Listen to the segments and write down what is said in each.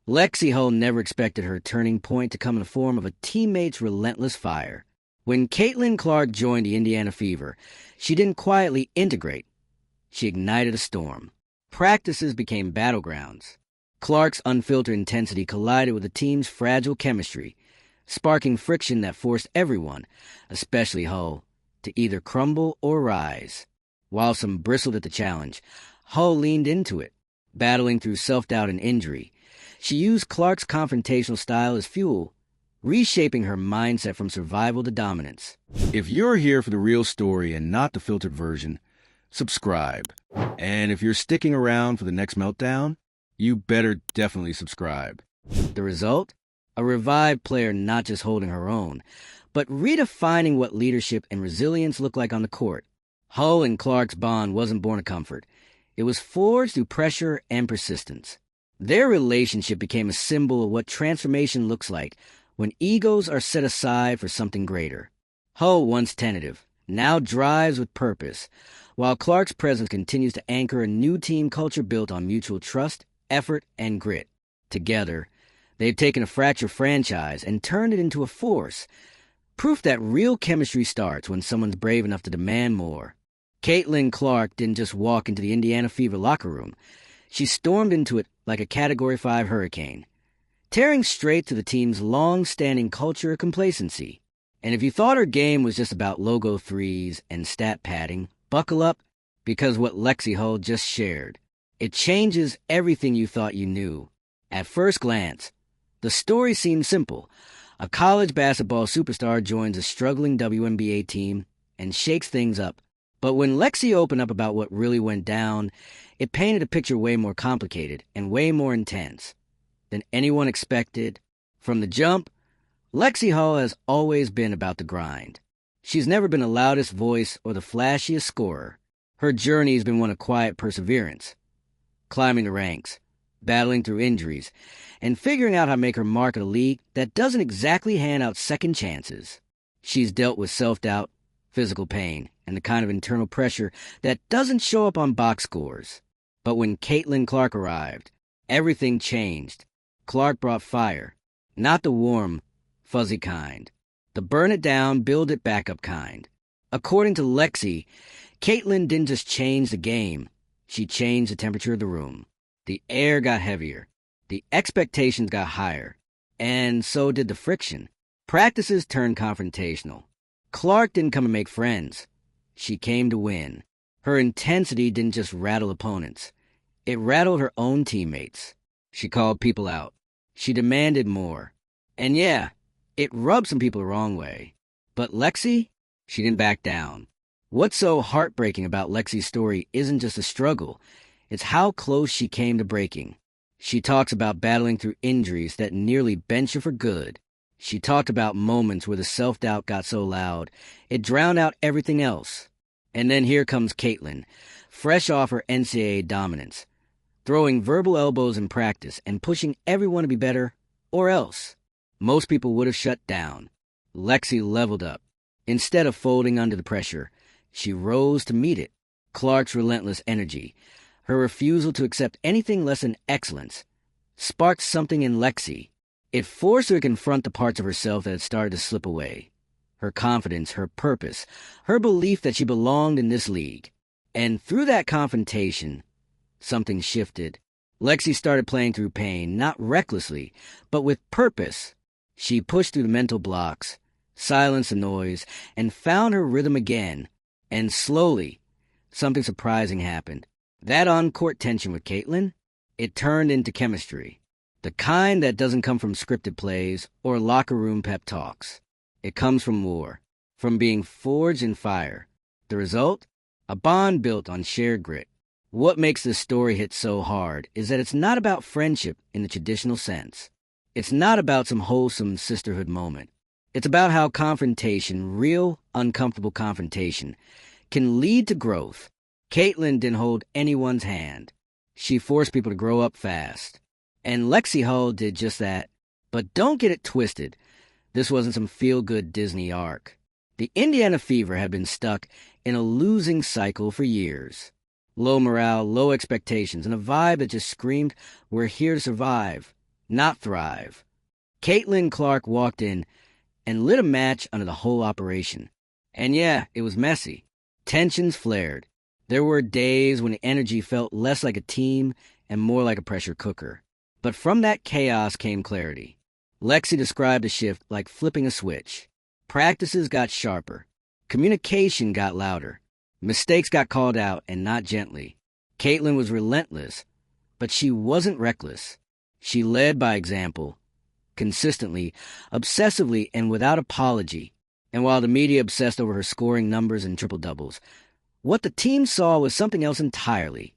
Lexie Hull never expected her turning point to come in the form of a teammate's relentless fire. When Caitlin Clark joined the Indiana Fever, she didn't quietly integrate. She ignited a storm. Practices became battlegrounds. Clark's unfiltered intensity collided with the team's fragile chemistry, sparking friction that forced everyone, especially Hull, to either crumble or rise. While some bristled at the challenge, Hull leaned into it, battling through self-doubt and injury. She used Clark's confrontational style as fuel, reshaping her mindset from survival to dominance. If you're here for the real story and not the filtered version, subscribe. And if you're sticking around for the next meltdown, you better definitely subscribe. The result? A revived player not just holding her own, but redefining what leadership and resilience look like on the court. Hull and Clark's bond wasn't born of comfort. It was forged through pressure and persistence. Their relationship became a symbol of what transformation looks like when egos are set aside for something greater. Hull, once tentative, now drives with purpose, while Clark's presence continues to anchor a new team culture built on mutual trust, effort, and grit. Together, they've taken a fractured franchise and turned it into a force, proof that real chemistry starts when someone's brave enough to demand more. Caitlin Clark didn't just walk into the Indiana Fever locker room. She stormed into it like a Category 5 hurricane, tearing straight to the team's long-standing culture of complacency. And if you thought her game was just about logo threes and stat padding, buckle up, because what Lexie Hull just shared, it changes everything you thought you knew. At first glance, the story seems simple. A college basketball superstar joins a struggling WNBA team and shakes things up. But when Lexie opened up about what really went down, it painted a picture way more complicated and way more intense than anyone expected. From the jump, Lexie Hull has always been about the grind. She's never been the loudest voice or the flashiest scorer. Her journey has been one of quiet perseverance, climbing the ranks, battling through injuries, and figuring out how to make her mark in a league that doesn't exactly hand out second chances. She's dealt with self-doubt, physical pain, and the kind of internal pressure that doesn't show up on box scores. But when Caitlin Clark arrived, everything changed. Clark brought fire, not the warm, fuzzy kind, the burn it down, build it back up kind. According to Lexie, Caitlin didn't just change the game, she changed the temperature of the room. The air got heavier, the expectations got higher, and so did the friction. Practices turned confrontational. Clark didn't come to make friends. She came to win. Her intensity didn't just rattle opponents. It rattled her own teammates. She called people out. She demanded more. And yeah, it rubbed some people the wrong way. But Lexie, she didn't back down. What's so heartbreaking about Lexie's story isn't just a struggle. It's how close she came to breaking. She talks about battling through injuries that nearly bent you for good. She talked about moments where the self-doubt got so loud, it drowned out everything else. And then here comes Caitlin, fresh off her NCAA dominance, throwing verbal elbows in practice and pushing everyone to be better, or else. Most people would have shut down. Lexie leveled up. Instead of folding under the pressure, she rose to meet it. Clark's relentless energy, her refusal to accept anything less than excellence, sparked something in Lexie. It forced her to confront the parts of herself that had started to slip away. Her confidence, her purpose, her belief that she belonged in this league. And through that confrontation, something shifted. Lexie started playing through pain, not recklessly, but with purpose. She pushed through the mental blocks, silenced the noise, and found her rhythm again. And slowly, something surprising happened. That on-court tension with Caitlin, it turned into chemistry. The kind that doesn't come from scripted plays or locker room pep talks. It comes from war, from being forged in fire. The result? A bond built on shared grit. What makes this story hit so hard is that it's not about friendship in the traditional sense. It's not about some wholesome sisterhood moment. It's about how confrontation, real, uncomfortable confrontation, can lead to growth. Caitlin didn't hold anyone's hand. She forced people to grow up fast. And Lexie Hull did just that. But don't get it twisted. This wasn't some feel-good Disney arc. The Indiana Fever had been stuck in a losing cycle for years. Low morale, low expectations, and a vibe that just screamed, we're here to survive. not thrive. Caitlin Clark walked in and lit a match under the whole operation. And yeah, it was messy. Tensions flared. There were days when the energy felt less like a team and more like a pressure cooker. But from that chaos came clarity. Lexie described the shift like flipping a switch. Practices got sharper. Communication got louder. Mistakes got called out, and not gently. Caitlin was relentless, but she wasn't reckless. She led by example, consistently, obsessively, and without apology. And while the media obsessed over her scoring numbers and triple-doubles, what the team saw was something else entirely.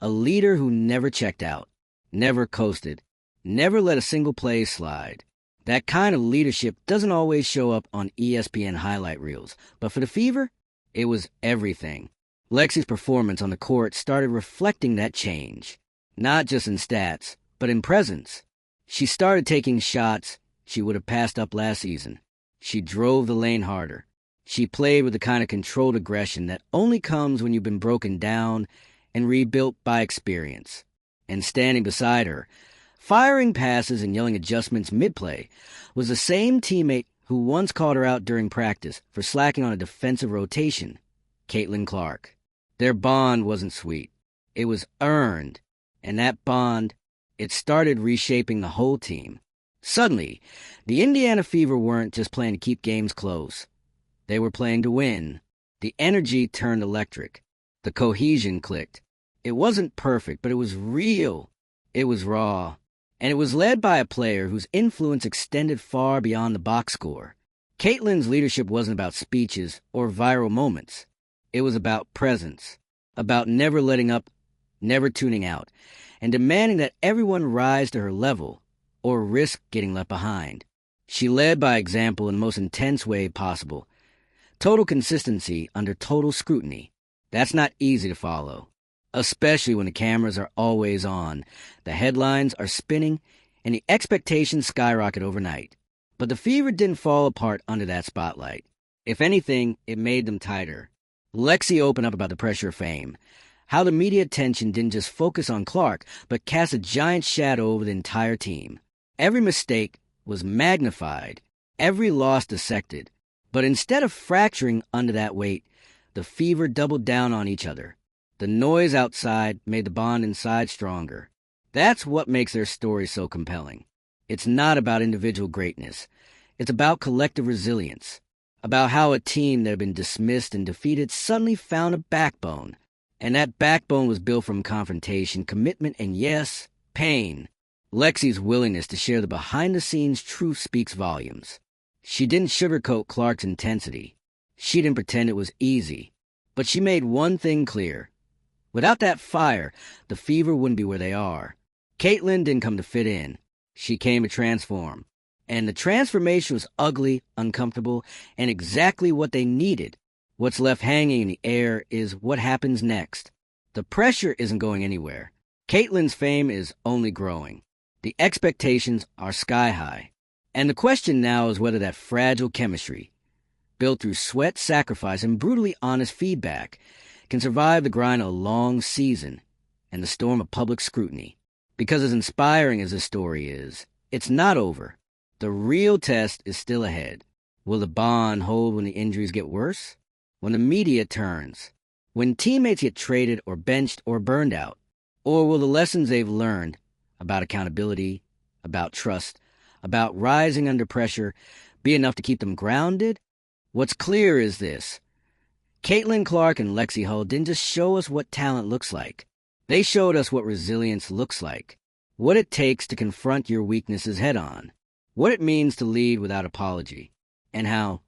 A leader who never checked out, never coasted, never let a single play slide. That kind of leadership doesn't always show up on ESPN highlight reels, but for the Fever, it was everything. Lexie's performance on the court started reflecting that change, not just in stats, but in presence. She started taking shots she would have passed up last season. She drove the lane harder. She played with the kind of controlled aggression that only comes when you've been broken down and rebuilt by experience. And standing beside her, firing passes and yelling adjustments mid-play, was the same teammate who once called her out during practice for slacking on a defensive rotation, Caitlin Clark. Their bond wasn't sweet. It was earned. And that bond, it started reshaping the whole team. Suddenly, the Indiana Fever weren't just playing to keep games close. They were playing to win. The energy turned electric. The cohesion clicked. It wasn't perfect, but it was real. It was raw. And it was led by a player whose influence extended far beyond the box score. Caitlin's leadership wasn't about speeches or viral moments. It was about presence, about never letting up, never tuning out, and demanding that everyone rise to her level or risk getting left behind. She led by example in the most intense way possible. Total consistency under total scrutiny. That's not easy to follow, especially when the cameras are always on, the headlines are spinning, and the expectations skyrocket overnight. But the Fever didn't fall apart under that spotlight. If anything, it made them tighter. Lexie opened up about the pressure of fame, how the media attention didn't just focus on Clark, but cast a giant shadow over the entire team. Every mistake was magnified, every loss dissected. But instead of fracturing under that weight, the Fever doubled down on each other. The noise outside made the bond inside stronger. That's what makes their story so compelling. It's not about individual greatness. It's about collective resilience. About how a team that had been dismissed and defeated suddenly found a backbone. And that backbone was built from confrontation, commitment, and yes, pain. Lexie's willingness to share the behind-the-scenes truth speaks volumes. She didn't sugarcoat Clark's intensity. She didn't pretend it was easy. But she made one thing clear. Without that fire, the Fever wouldn't be where they are. Caitlin didn't come to fit in. She came to transform. And the transformation was ugly, uncomfortable, and exactly what they needed. What's left hanging in the air is what happens next. The pressure isn't going anywhere. Caitlin's fame is only growing. The expectations are sky high. And the question now is whether that fragile chemistry, built through sweat, sacrifice, and brutally honest feedback, can survive the grind of a long season and the storm of public scrutiny. Because as inspiring as this story is, it's not over. The real test is still ahead. Will the bond hold when the injuries get worse? When the media turns? When teammates get traded or benched or burned out? Or will the lessons they've learned about accountability, about trust, about rising under pressure be enough to keep them grounded? What's clear is this. Caitlin Clark and Lexie Hull didn't just show us what talent looks like. They showed us what resilience looks like, what it takes to confront your weaknesses head-on, what it means to lead without apology, and how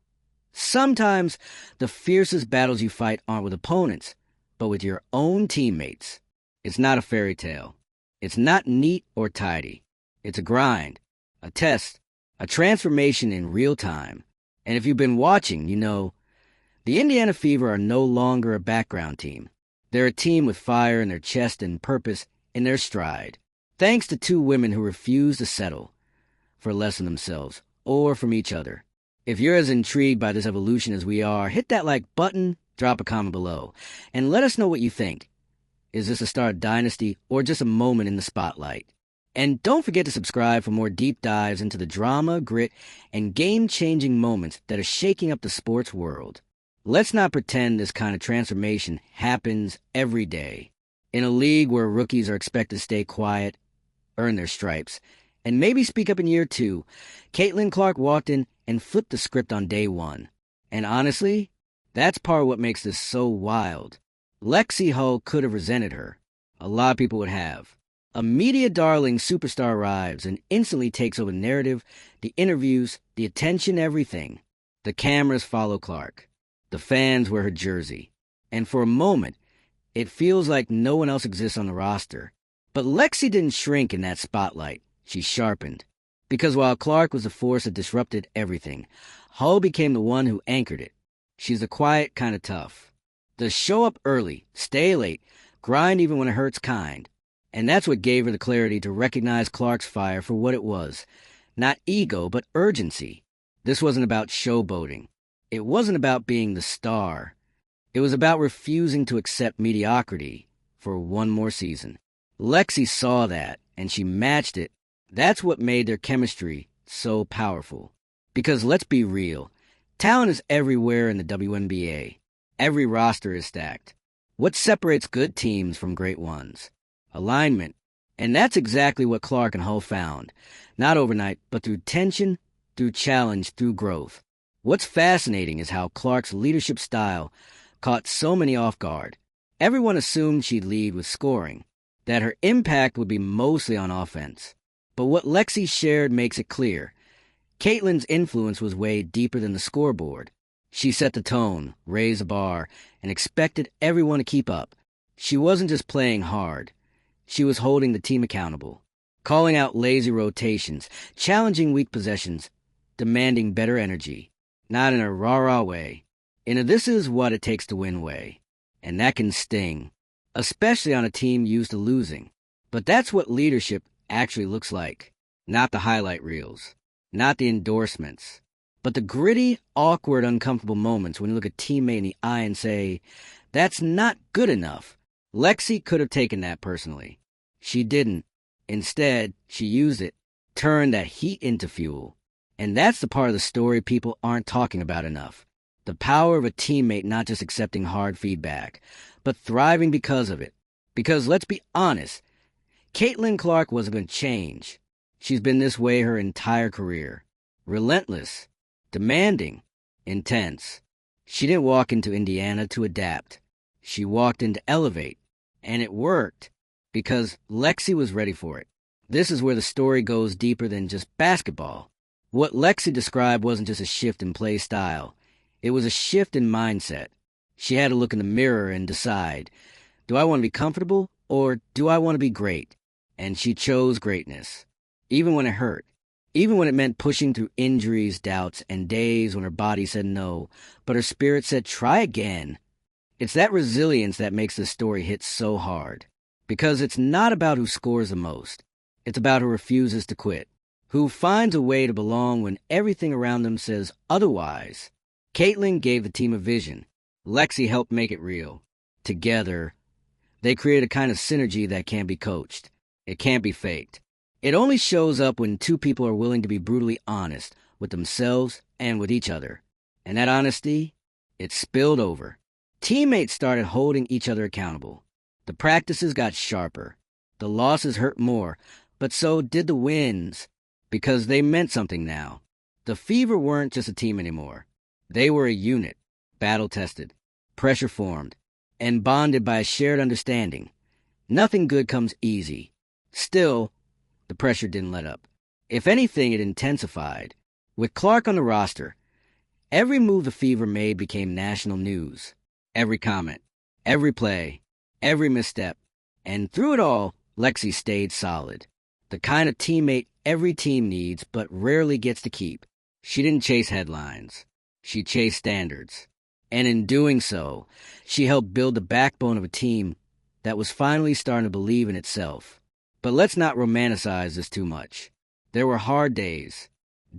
sometimes the fiercest battles you fight aren't with opponents, but with your own teammates. It's not a fairy tale. It's not neat or tidy. It's a grind, a test, a transformation in real time. And if you've been watching, you know, the Indiana Fever are no longer a background team. They're a team with fire in their chest and purpose in their stride. Thanks to two women who refuse to settle for less than themselves or from each other. If you're as intrigued by this evolution as we are, hit that like button, drop a comment below, and let us know what you think. Is this a start of dynasty or just a moment in the spotlight? And don't forget to subscribe for more deep dives into the drama, grit, and game-changing moments that are shaking up the sports world. Let's not pretend this kind of transformation happens every day. In a league where rookies are expected to stay quiet, earn their stripes, and maybe speak up in year 2, Caitlin Clark walked in and flipped the script on day 1. And honestly, that's part of what makes this so wild. Lexie Hull could have resented her. A lot of people would have. A media darling superstar arrives and instantly takes over the narrative, the interviews, the attention, everything. The cameras follow Clark. The fans wear her jersey. And for a moment, it feels like no one else exists on the roster. But Lexie didn't shrink in that spotlight. She sharpened. Because while Clark was the force that disrupted everything, Hull became the one who anchored it. She's the quiet kind of tough. The show up early, stay late, grind even when it hurts kind. And that's what gave her the clarity to recognize Clark's fire for what it was. Not ego, but urgency. This wasn't about showboating. It wasn't about being the star. It was about refusing to accept mediocrity for one more season. Lexie saw that, and she matched it. That's what made their chemistry so powerful. Because let's be real, talent is everywhere in the WNBA. Every roster is stacked. What separates good teams from great ones? Alignment. And that's exactly what Clark and Hull found. Not overnight, but through tension, through challenge, through growth. What's fascinating is how Clark's leadership style caught so many off guard. Everyone assumed she'd lead with scoring, that her impact would be mostly on offense. But what Lexie shared makes it clear. Caitlin's influence was way deeper than the scoreboard. She set the tone, raised the bar, and expected everyone to keep up. She wasn't just playing hard. She was holding the team accountable, calling out lazy rotations, challenging weak possessions, demanding better energy. Not in a rah-rah way, in a this is what it takes to win way. And that can sting, especially on a team used to losing. But that's what leadership actually looks like. Not the highlight reels, not the endorsements, but the gritty, awkward, uncomfortable moments when you look a teammate in the eye and say, that's not good enough. Lexie could have taken that personally. She didn't. Instead, she used it, turned that heat into fuel. And that's the part of the story people aren't talking about enough. The power of a teammate not just accepting hard feedback, but thriving because of it. Because let's be honest, Caitlin Clark wasn't going to change. She's been this way her entire career. Relentless, demanding, intense. She didn't walk into Indiana to adapt. She walked in to elevate. And it worked, because Lexie was ready for it. This is where the story goes deeper than just basketball. What Lexie described wasn't just a shift in play style. It was a shift in mindset. She had to look in the mirror and decide, do I want to be comfortable or do I want to be great? And she chose greatness. Even when it hurt. Even when it meant pushing through injuries, doubts, and days when her body said no, but her spirit said try again. It's that resilience that makes this story hit so hard. Because it's not about who scores the most. It's about who refuses to quit. Who finds a way to belong when everything around them says otherwise. Caitlin gave the team a vision. Lexie helped make it real. Together, they create a kind of synergy that can't be coached. It can't be faked. It only shows up when two people are willing to be brutally honest with themselves and with each other. And that honesty, it spilled over. Teammates started holding each other accountable. The practices got sharper. The losses hurt more, but so did the wins. Because they meant something now. The Fever weren't just a team anymore. They were a unit, battle-tested, pressure-formed, and bonded by a shared understanding. Nothing good comes easy. Still, the pressure didn't let up. If anything, it intensified. With Clark on the roster, every move the Fever made became national news. Every comment, every play, every misstep. And through it all, Lexie stayed solid. The kind of teammate every team needs but rarely gets to keep. She didn't chase headlines. She chased standards. And in doing so, she helped build the backbone of a team that was finally starting to believe in itself. But let's not romanticize this too much. There were hard days.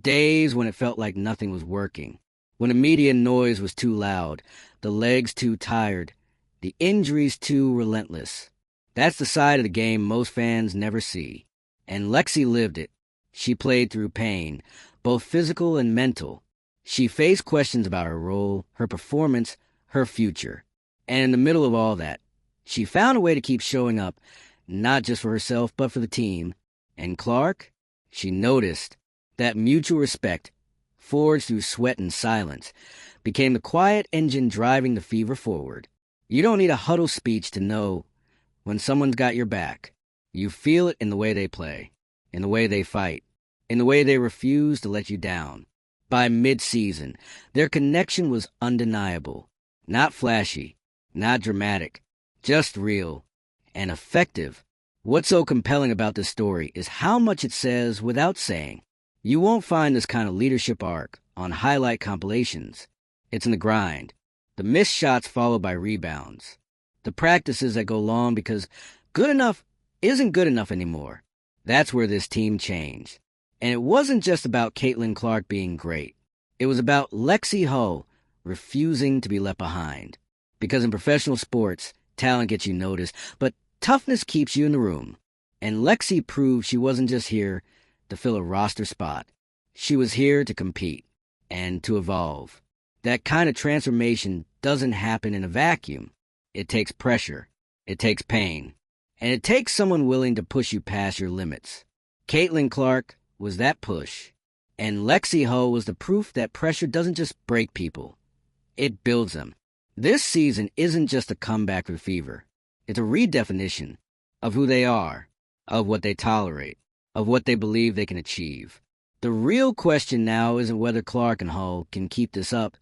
Days when it felt like nothing was working. When the media noise was too loud, the legs too tired, the injuries too relentless. That's the side of the game most fans never see. And Lexie lived it. She played through pain, both physical and mental. She faced questions about her role, her performance, her future. And in the middle of all that, she found a way to keep showing up, not just for herself, but for the team. And Clark? She noticed that mutual respect, forged through sweat and silence, became the quiet engine driving the Fever forward. You don't need a huddle speech to know when someone's got your back. You feel it in the way they play, in the way they fight, in the way they refuse to let you down. By mid-season, their connection was undeniable. Not flashy, not dramatic, just real and effective. What's so compelling about this story is how much it says without saying. You won't find this kind of leadership arc on highlight compilations. It's in the grind, the missed shots followed by rebounds, the practices that go long because good enough isn't good enough anymore. That's where this team changed. And it wasn't just about Caitlin Clark being great. It was about Lexie Hull refusing to be left behind. Because in professional sports, talent gets you noticed, but toughness keeps you in the room. And Lexie proved she wasn't just here to fill a roster spot. She was here to compete and to evolve. That kind of transformation doesn't happen in a vacuum. It takes pressure. It takes pain. And it takes someone willing to push you past your limits. Caitlin Clark was that push. And Lexie Hull was the proof that pressure doesn't just break people. It builds them. This season isn't just a comeback for the Fever. It's a redefinition of who they are, of what they tolerate, of what they believe they can achieve. The real question now isn't whether Clark and Hull can keep this up.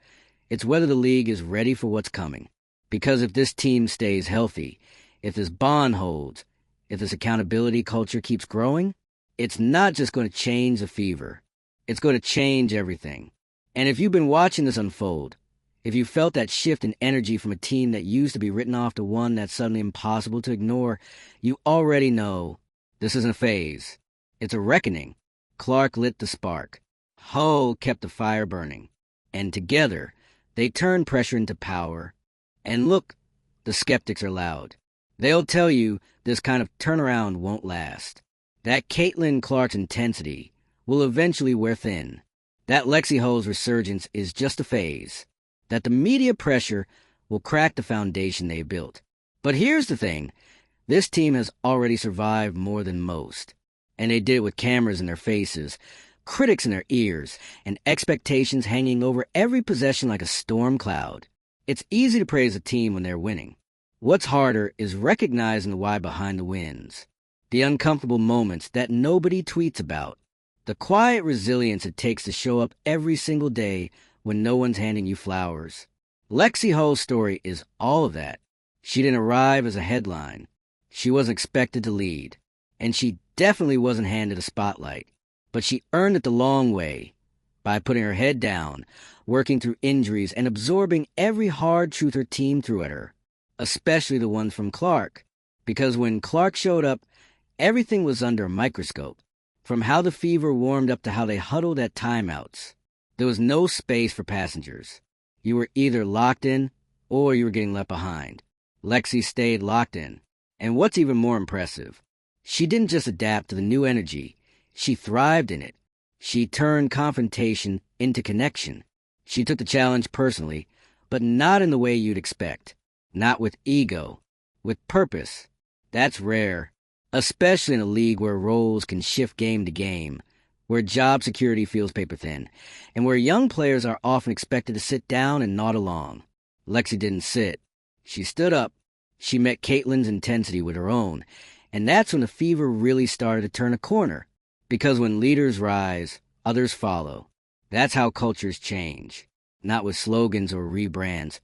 It's whether the league is ready for what's coming. Because if this team stays healthy, if this bond holds, if this accountability culture keeps growing, it's not just going to change the Fever. It's going to change everything. And if you've been watching this unfold, if you felt that shift in energy from a team that used to be written off to one that's suddenly impossible to ignore, you already know this isn't a phase. It's a reckoning. Clark lit the spark. Hull kept the fire burning. And together, they turned pressure into power. And look, the skeptics are loud. They'll tell you this kind of turnaround won't last. That Caitlin Clark's intensity will eventually wear thin. That Lexie Hull's resurgence is just a phase. That the media pressure will crack the foundation they built. But here's the thing. This team has already survived more than most. And they did it with cameras in their faces, critics in their ears, and expectations hanging over every possession like a storm cloud. It's easy to praise a team when they're winning. What's harder is recognizing the why behind the wins. The uncomfortable moments that nobody tweets about. The quiet resilience it takes to show up every single day when no one's handing you flowers. Lexie Hull's story is all of that. She didn't arrive as a headline. She wasn't expected to lead. And she definitely wasn't handed a spotlight. But she earned it the long way, by putting her head down, working through injuries, and absorbing every hard truth her team threw at her. Especially the ones from Clark. Because when Clark showed up, everything was under a microscope. From how the Fever warmed up to how they huddled at timeouts. There was no space for passengers. You were either locked in, or you were getting left behind. Lexie stayed locked in. And what's even more impressive, she didn't just adapt to the new energy, she thrived in it. She turned confrontation into connection. She took the challenge personally, but not in the way you'd expect. Not with ego, with purpose. That's rare, especially in a league where roles can shift game to game, where job security feels paper thin, and where young players are often expected to sit down and nod along. Lexie didn't sit. She stood up. She met Caitlin's intensity with her own, and that's when the Fever really started to turn a corner. Because when leaders rise, others follow. That's how cultures change. Not with slogans or rebrands,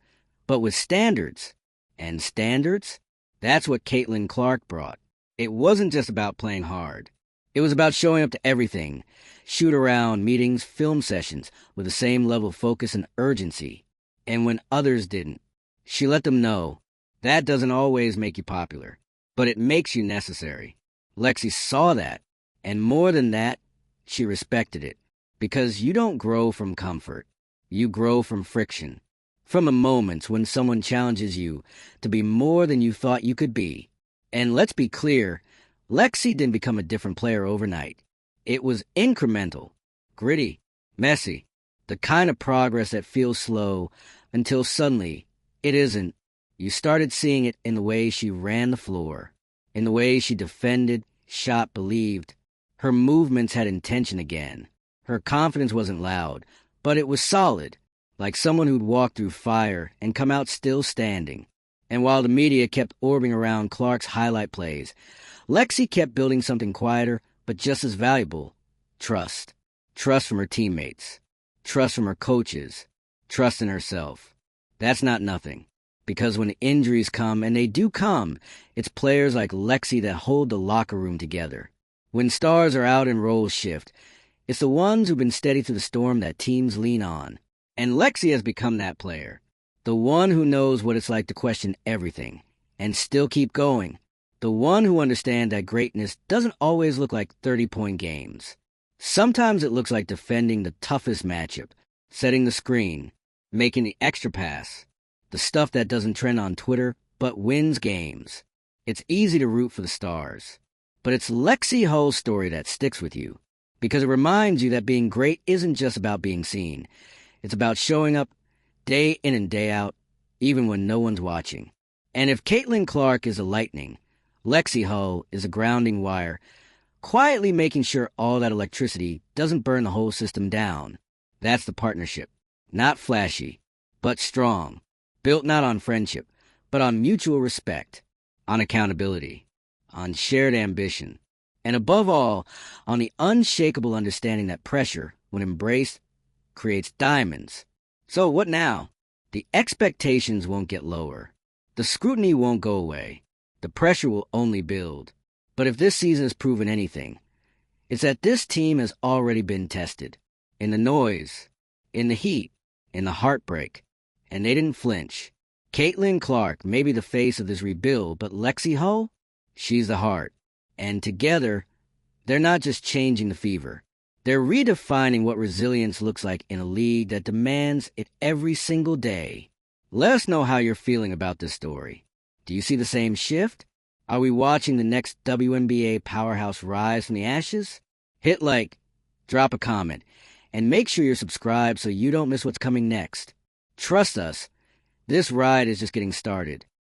but with standards. And standards? That's what Caitlin Clark brought. It wasn't just about playing hard. It was about showing up to everything. Shoot-around, meetings, film sessions, with the same level of focus and urgency. And when others didn't, she let them know, that doesn't always make you popular, but it makes you necessary. Lexie saw that, and more than that, she respected it. Because you don't grow from comfort. You grow from friction. From the moments when someone challenges you to be more than you thought you could be. And let's be clear, Lexie didn't become a different player overnight. It was incremental, gritty, messy, the kind of progress that feels slow until suddenly it isn't. You started seeing it in the way she ran the floor, in the way she defended, shot, believed. Her movements had intention again. Her confidence wasn't loud, but it was solid, like someone who'd walked through fire and come out still standing. And while the media kept orbiting around Clark's highlight plays, Lexie kept building something quieter, but just as valuable: trust. Trust from her teammates. Trust from her coaches. Trust in herself. That's not nothing, because when injuries come, and they do come, it's players like Lexie that hold the locker room together. When stars are out and roles shift, it's the ones who've been steady through the storm that teams lean on. And Lexie has become that player. The one who knows what it's like to question everything and still keep going. The one who understands that greatness doesn't always look like 30-point games. Sometimes it looks like defending the toughest matchup, setting the screen, making the extra pass, the stuff that doesn't trend on Twitter but wins games. It's easy to root for the stars, but it's Lexie Hull's story that sticks with you, because it reminds you that being great isn't just about being seen. It's about showing up day in and day out, even when no one's watching. And if Caitlin Clark is a lightning, Lexie Hull is a grounding wire, quietly making sure all that electricity doesn't burn the whole system down. That's the partnership. Not flashy, but strong. Built not on friendship, but on mutual respect, on accountability, on shared ambition, and above all, on the unshakable understanding that pressure, when embraced, creates diamonds. So what now? The expectations won't get lower. The scrutiny won't go away. The pressure will only build. But if this season has proven anything, it's that this team has already been tested. In the noise, in the heat, in the heartbreak. And they didn't flinch. Caitlin Clark may be the face of this rebuild, but Lexie Hull, she's the heart. And together, they're not just changing the fever. They're redefining what resilience looks like in a league that demands it every single day. Let us know how you're feeling about this story. Do you see the same shift? Are we watching the next WNBA powerhouse rise from the ashes? Hit like, drop a comment, and make sure you're subscribed so you don't miss what's coming next. Trust us, this ride is just getting started.